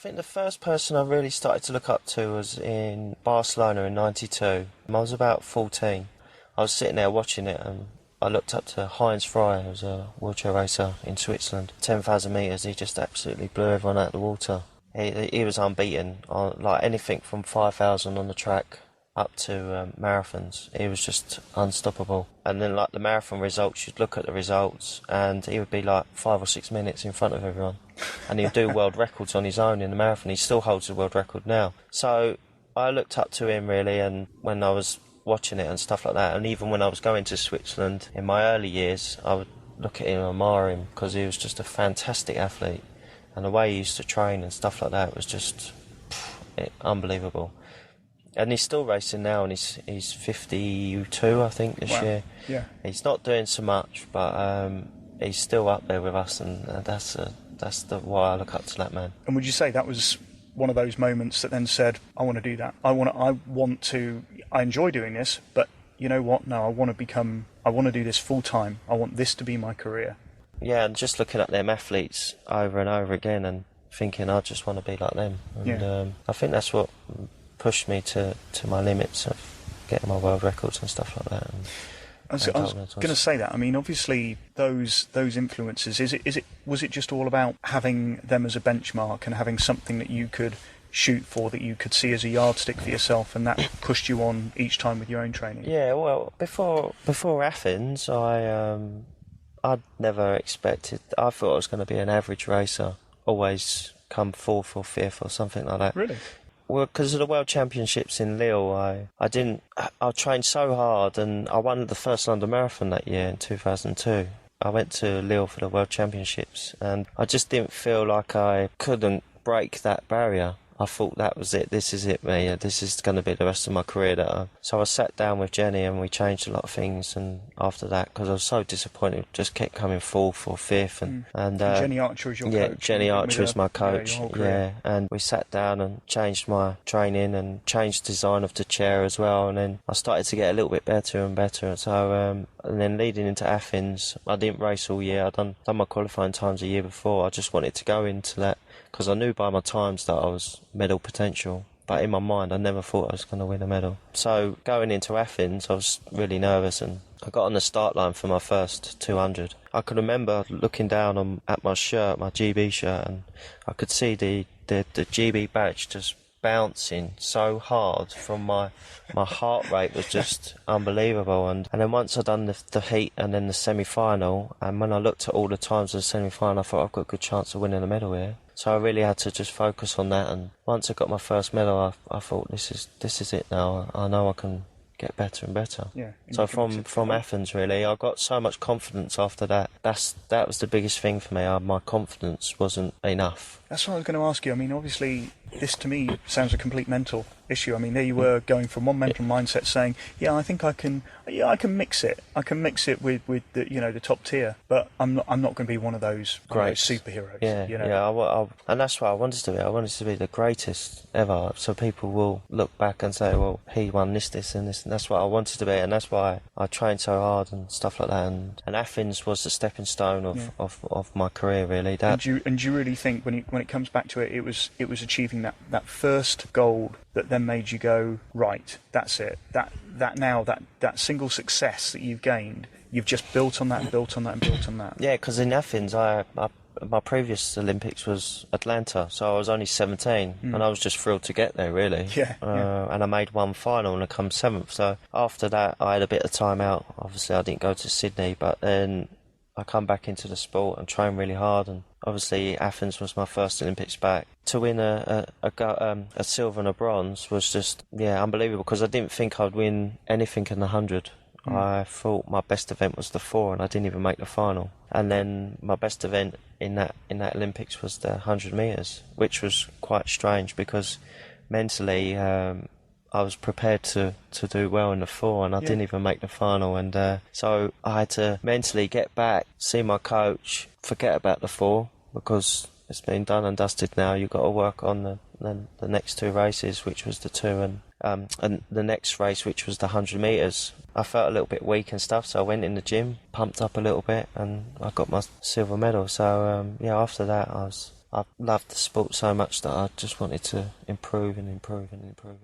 think the first person I really started to look up to was in Barcelona in '92. I was about 14. I was sitting there watching it, and I looked up to Heinz Frey, who was a wheelchair racer in Switzerland. 10,000 metres, he just absolutely blew everyone out of the water. He was unbeaten on like anything from 5,000 on the track up to marathons. He was just unstoppable. And then like the marathon results, you'd look at the results and he would be like 5 or 6 minutes in front of everyone. And he'd do world records on his own in the marathon. He still holds the world record now. So I looked up to him really, and when I was watching it and stuff like that, and even when I was going to Switzerland in my early years, I would look at him and admire him because he was just a fantastic athlete. And the way he used to train and stuff like that was just unbelievable. And he's still racing now, and he's 52, I think, this year. Yeah. He's not doing so much, but he's still up there with us, and that's why I look up to that man. And would you say that was one of those moments that then said, I want to do that. I enjoy doing this, but you know what? No, I want to do this full time. I want this to be my career. Yeah, and just looking at them athletes over and over again and thinking, I just want to be like them. And I think that's what pushed me to my limits of getting my world records and stuff like that. I was going to say that. I mean, obviously, those influences. Was it just all about having them as a benchmark and having something that you could shoot for, that you could see as a yardstick for yourself, and that pushed you on each time with your own training? Yeah. Well, before Athens, I'd never expected. I thought I was going to be an average racer, always come 4th or 5th or something like that. Really? Well, because of the World Championships in Lille, I trained so hard, and I won the first London Marathon that year in 2002. I went to Lille for the World Championships, and I just didn't feel like I couldn't break that barrier. I thought that was it, this is it, mate. This is going to be the rest of my career. So I sat down with Jenny and we changed a lot of things, and after that, because I was so disappointed, just kept coming 4th or 5th. And Jenny Archer is your coach? Yeah, Jenny Archer is my coach, and we sat down and changed my training and changed the design of the chair as well, and then I started to get a little bit better and better. So, and then leading into Athens, I didn't race all year. I'd done my qualifying times a year before. I just wanted to go into that, because I knew by my times that I was medal potential, but in my mind I never thought I was going to win a medal. So going into Athens, I was really nervous, and I got on the start line for my first 200. I can remember looking down at my shirt, my GB shirt, and I could see the GB badge just bouncing so hard from my heart rate was just unbelievable. And then once I'd done the heat and then the semi-final, and when I looked at all the times of the semi-final, I thought I've got a good chance of winning a medal here. So I really had to just focus on that, and once I got my first medal, I thought this is it now. I know I can get better and better. Yeah. So from Athens, really, I got so much confidence after that. That was the biggest thing for me. My confidence wasn't enough. That's what I was going to ask you. I mean, obviously, this to me sounds a complete mental issue. I mean, there you were going from one mental mindset saying, I think I can mix it. I can mix it with the, the top tier, but I'm not going to be one of those great superheroes. Yeah, and that's what I wanted to be. I wanted to be the greatest ever, so people will look back and say, well, he won this, and this, and that's what I wanted to be, and that's why I trained so hard and stuff like that. And Athens was the stepping stone of my career, really. And you really think when it comes back to it, it was achieving that first gold that then made you go, right, that's it. That single success that you've gained, you've just built on that and built on that and built on that. Yeah, because in Athens, my previous Olympics was Atlanta, so I was only 17, and I was just thrilled to get there, really. And I made one final and I come 7th. So after that, I had a bit of time out. Obviously, I didn't go to Sydney, but then I come back into the sport and train really hard, and obviously Athens was my first Olympics back. To win a silver and a bronze was just unbelievable, because I didn't think I'd win anything in the 100. I thought my best event was the 4, and I didn't even make the final. And then my best event in that Olympics was the 100 metres, which was quite strange, because mentally I was prepared to do well in the 4, and I didn't even make the final. And so I had to mentally get back, see my coach, forget about the 4, because it's been done and dusted now. You've got to work on the next 2 races, which was the 2 and the next race, which was the 100 metres. I felt a little bit weak and stuff, so I went in the gym, pumped up a little bit, and I got my silver medal. So after that I I loved the sport so much that I just wanted to improve and improve and improve.